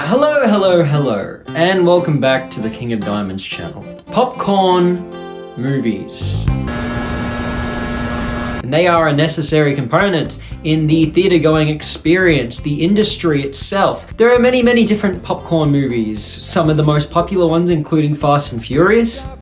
Hello, and welcome back to the King of Diamonds channel. Popcorn movies. And they are a necessary component in the theatre-going experience, the industry itself. There are many different popcorn movies, some of the most popular ones including Fast and Furious,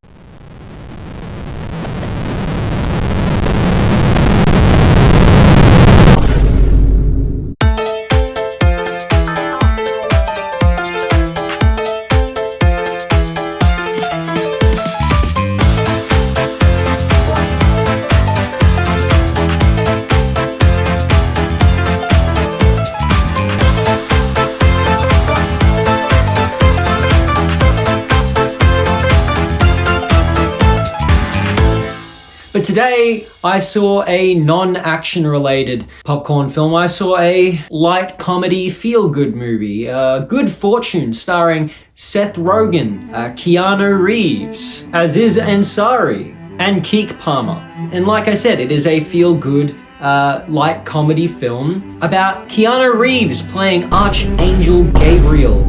but today I saw a non-action related popcorn film. I saw a light comedy feel-good movie, Good Fortune, starring Seth Rogen, Keanu Reeves, Aziz Ansari, and Keke Palmer. And like I said, it is a feel-good light comedy film about Keanu Reeves playing Archangel Gabriel.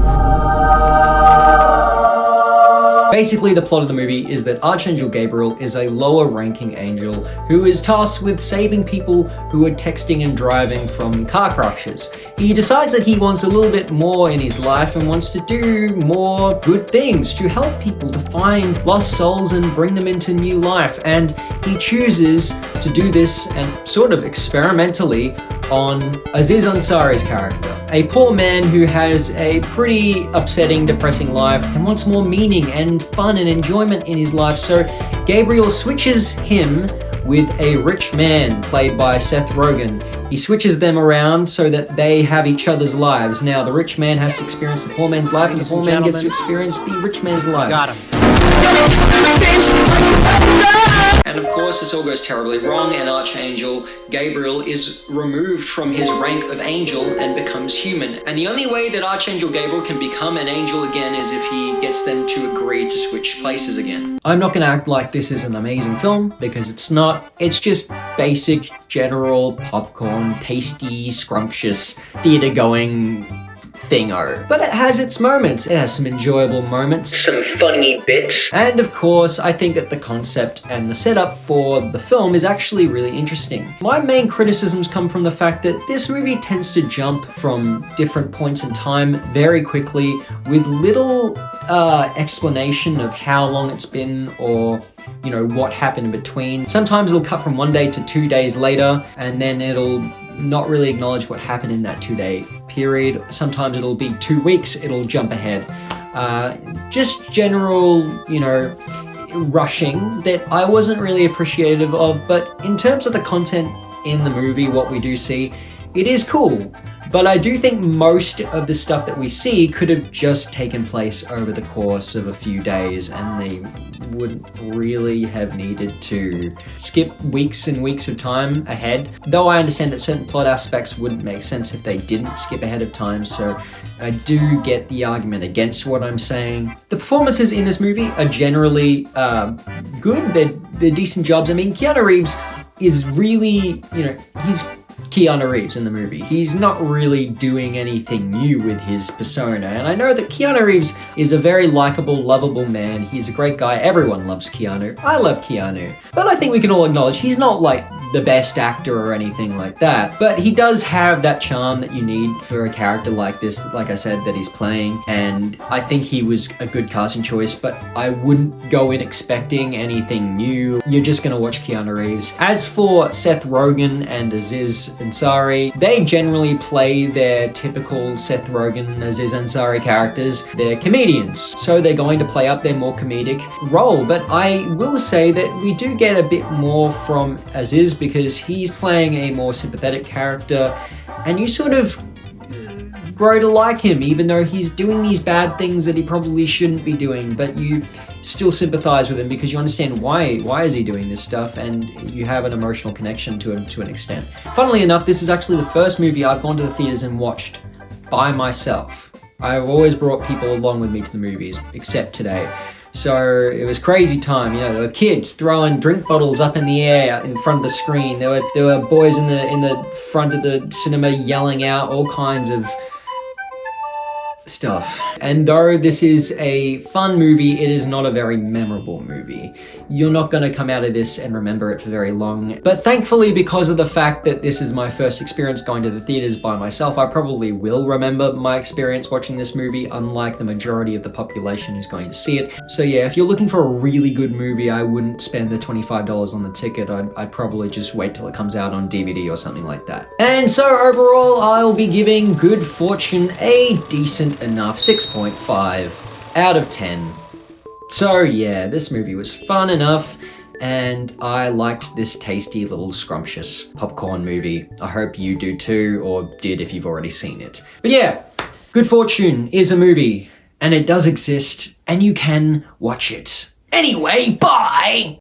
Basically, the plot of the movie is that Archangel Gabriel is a lower-ranking angel who is tasked with saving people who are texting and driving from car crashes. He decides that he wants a little bit more in his life and wants to do more good things to help people to find lost souls and bring them into new life. And he chooses to do this and sort of experimentally on Aziz Ansari's character, a poor man who has a pretty upsetting, depressing life and wants more meaning and fun and enjoyment in his life. So Gabriel switches him with a rich man played by Seth Rogen. He switches them around so that they have each other's lives. Now the rich man has to experience the poor man's life, and the poor man gets to experience the rich man's life. Got him. And of course, this all goes terribly wrong, and Archangel Gabriel is removed from his rank of angel and becomes human. And the only way that Archangel Gabriel can become an angel again is if he gets them to agree to switch places again. I'm not going to act like this is an amazing film, because it's not. It's just basic, general, popcorn, tasty, scrumptious, theatre-going thingo. But it has its moments. It has some enjoyable moments, some funny bits. And of course, I think that the concept and the setup for the film is actually really interesting. My main criticisms come from the fact that this movie tends to jump from different points in time very quickly with little explanation of how long it's been or what happened in between. Sometimes it'll cut from 1 day to 2 days later, and then it'll not really acknowledge what happened in that 2-day period. Sometimes it'll be 2 weeks, it'll jump ahead. Just general, rushing that I wasn't really appreciative of, but in terms of the content in the movie, what we do see, it is cool. But I do think most of the stuff that we see could have just taken place over the course of a few days, and they wouldn't really have needed to skip weeks and weeks of time ahead. Though I understand that certain plot aspects wouldn't make sense if they didn't skip ahead of time, so I do get the argument against what I'm saying. The performances in this movie are generally good. They're decent jobs. I mean, Keanu Reeves is really, he's Keanu Reeves in the movie. He's not really doing anything new with his persona, and I know that Keanu Reeves is a very likable, lovable man. He's a great guy. Everyone loves Keanu. I love Keanu. But I think we can all acknowledge he's not like the best actor or anything like that, but he does have that charm that you need for a character like this, like I said, that he's playing, and I think he was a good casting choice, but I wouldn't go in expecting anything new. You're just gonna watch Keanu Reeves. As for Seth Rogen and Aziz Ansari, they generally play their typical Seth Rogen, Aziz Ansari characters. They're comedians, so they're going to play up their more comedic role, but I will say that we do get a bit more from Aziz because he's playing a more sympathetic character, and you sort of grow to like him even though he's doing these bad things that he probably shouldn't be doing, but you still sympathize with him because you understand why is he doing this stuff, and you have an emotional connection to him to an extent. Funnily enough, this is actually the first movie I've gone to the theaters and watched by myself. I've always brought people along with me to the movies, except today. So it was crazy time, there were kids throwing drink bottles up in the air in front of the screen. There were boys in the front of the cinema yelling out all kinds of stuff. And though this is a fun movie, it is not a very memorable movie. You're not going to come out of this and remember it for very long. But thankfully, because of the fact that this is my first experience going to the theaters by myself, I probably will remember my experience watching this movie, unlike the majority of the population who's going to see it. So yeah, if you're looking for a really good movie, I wouldn't spend the $25 on the ticket. I'd probably just wait till it comes out on DVD or something like that. And so overall, I'll be giving Good Fortune a decent enough 6.5 out of 10. So yeah, this movie was fun enough, and I liked this tasty little scrumptious popcorn movie. I hope you do too, or did if you've already seen it. But yeah, Good Fortune is a movie, and it does exist, and you can watch it. Anyway, bye!